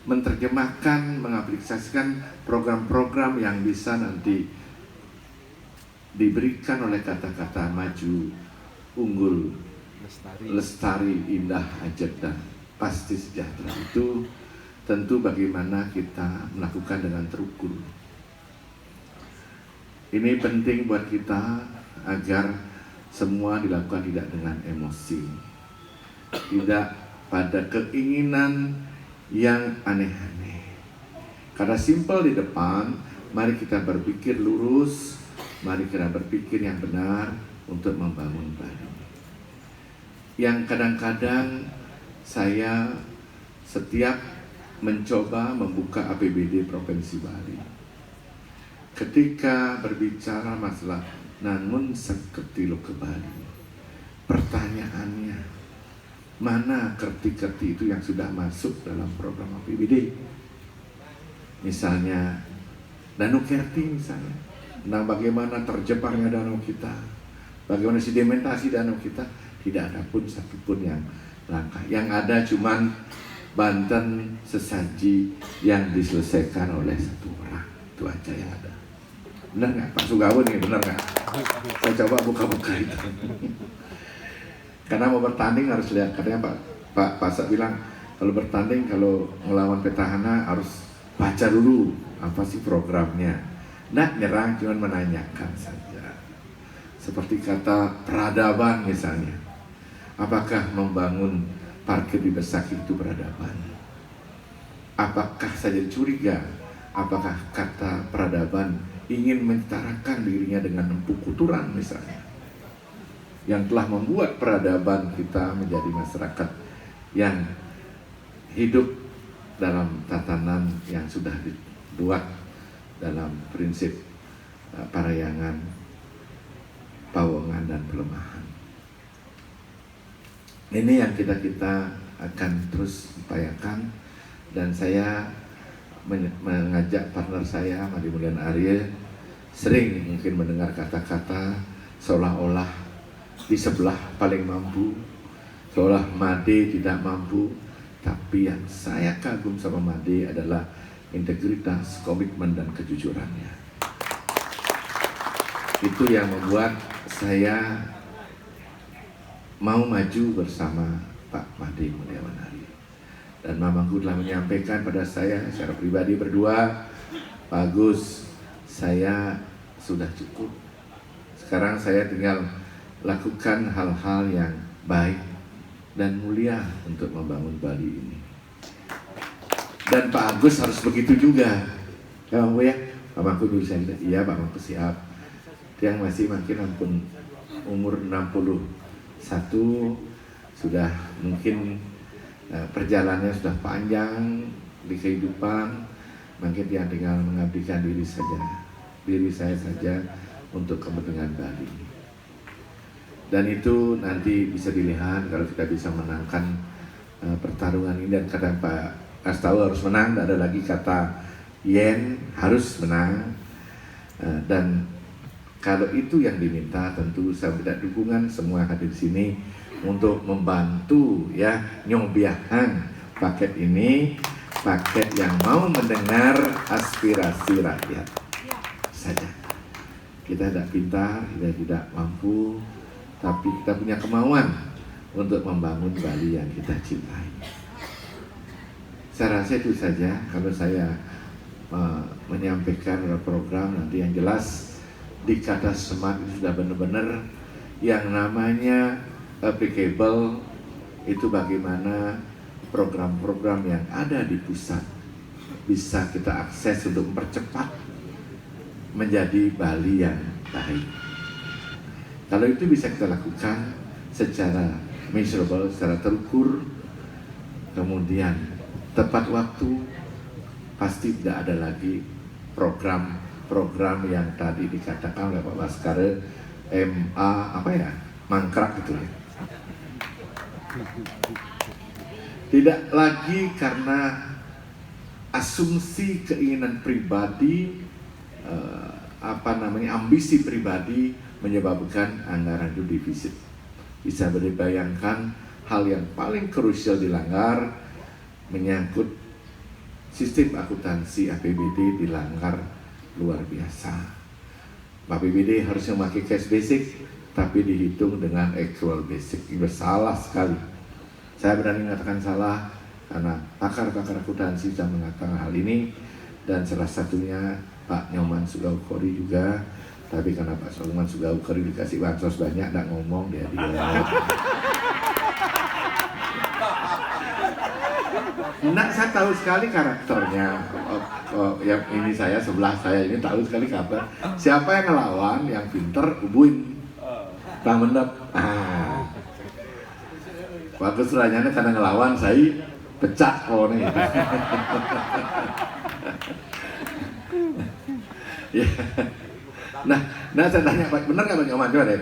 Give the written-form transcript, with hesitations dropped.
menerjemahkan, mengaplikasikan program-program yang bisa nanti diberikan oleh kata-kata maju, unggul, lestari, indah, ajak, dan pasti sejahtera itu tentu bagaimana kita melakukan dengan terukur. Ini penting buat kita agar semua dilakukan tidak dengan emosi, tidak pada keinginan yang aneh-aneh. Karena simpel di depan, mari kita berpikir lurus, mari kita berpikir yang benar untuk membangun Bali. Yang kadang-kadang saya setiap mencoba membuka APBD Provinsi Bali, ketika berbicara masalah nangun sekerti ke Bali, pertanyaannya, mana kerti-kerti itu yang sudah masuk dalam program APBD? Misalnya Danau Kerti misalnya, tentang bagaimana terjeparnya danau kita, bagaimana sedimentasi danau kita, tidak ada pun satupun yang langkah. Yang ada cuman Banten sesaji yang diselesaikan oleh satu orang, itu aja yang ada. Benar nggak Pak Sugawon ini, benar nggak? Saya coba buka-buka itu. Karena mau bertanding harus lihat, katanya Pak Pasat bilang kalau bertanding, kalau melawan petahana harus baca dulu apa sih programnya. Nah, nyerang cuma menanyakan saja. Seperti kata peradaban misalnya, apakah membangun parkir di Besaki itu peradaban? Apakah saya curiga? Apakah kata peradaban ingin mencarakan dirinya dengan Empu Kuturan misalnya, yang telah membuat peradaban kita menjadi masyarakat yang hidup dalam tatanan yang sudah dibuat dalam prinsip parayangan, pawongan, dan pelemahan. Ini yang kita akan terus upayakan, dan saya mengajak partner saya, Madi Mulyan Arya, sering mungkin mendengar kata-kata seolah-olah di sebelah paling mampu, seolah Made tidak mampu. Tapi yang saya kagum sama Made adalah integritas, komitmen, dan kejujurannya. Itu yang membuat saya mau maju bersama Pak Made Mulyan Arya. Dan Mamangku telah menyampaikan pada saya secara pribadi berdua, Pak Agus, saya sudah cukup. Sekarang saya tinggal lakukan hal-hal yang baik dan mulia untuk membangun Bali ini. Dan Pak Agus harus begitu juga. Ya Bang ya, Pak Mangku dulu saya bilang, iya Pak Mangku siap. Yang masih makin ampun umur 61, sudah mungkin perjalanannya sudah panjang di kehidupan, mungkin dia tinggal mengabdikan diri saya saja untuk kepentingan Bali. Dan itu nanti bisa dilihat kalau kita bisa menangkan pertarungan ini. Dan kata Pak Astawa harus menang, tidak ada lagi kata yen, harus menang. Dan kalau itu yang diminta, tentu saya minta dukungan semua hadir di sini untuk membantu ya nyobiahan paket ini, paket yang mau mendengar aspirasi rakyat saja. Kita tidak pintar, kita tidak mampu, tapi kita punya kemauan untuk membangun Bali yang kita cintai. Saya rasa itu saja kalau saya menyampaikan program nanti yang jelas di kata Smart itu sudah benar-benar yang namanya applicable, itu bagaimana program-program yang ada di pusat bisa kita akses untuk mempercepat menjadi Bali yang baik. Kalau itu bisa kita lakukan secara measurable, secara terukur, kemudian tepat waktu, pasti tidak ada lagi program yang tadi dikatakan oleh Pak Baskara mangkrak gitu ya. Tidak lagi karena asumsi keinginan pribadi, ambisi pribadi menyebabkan anggaran itu defisit. Bisa dibayangkan hal yang paling krusial dilanggar menyangkut sistem akuntansi APBD dilanggar luar biasa. APBD harusnya memakai cash basic, tapi dihitung dengan actual basic. Itu salah sekali. Saya berani mengatakan salah karena pakar-pakar akuntansi sudah mengatakan hal ini, dan salah satunya Pak Nyoman Sugaukori juga. Tapi karena Pak Nyoman Sugaukori dikasih bansos banyak, tidak ngomong dia. Nah, saya tahu sekali karakternya. Yang ini saya sebelah saya ini tahu sekali karakter. Siapa yang ngelawan, yang pinter, ubuin. Tak mendap. Waktu seranyanya karena ngelawan, saya pecah pohonnya. Ya. Nah, saya tanya, benar nggak Pak Nyoman? Coba deh.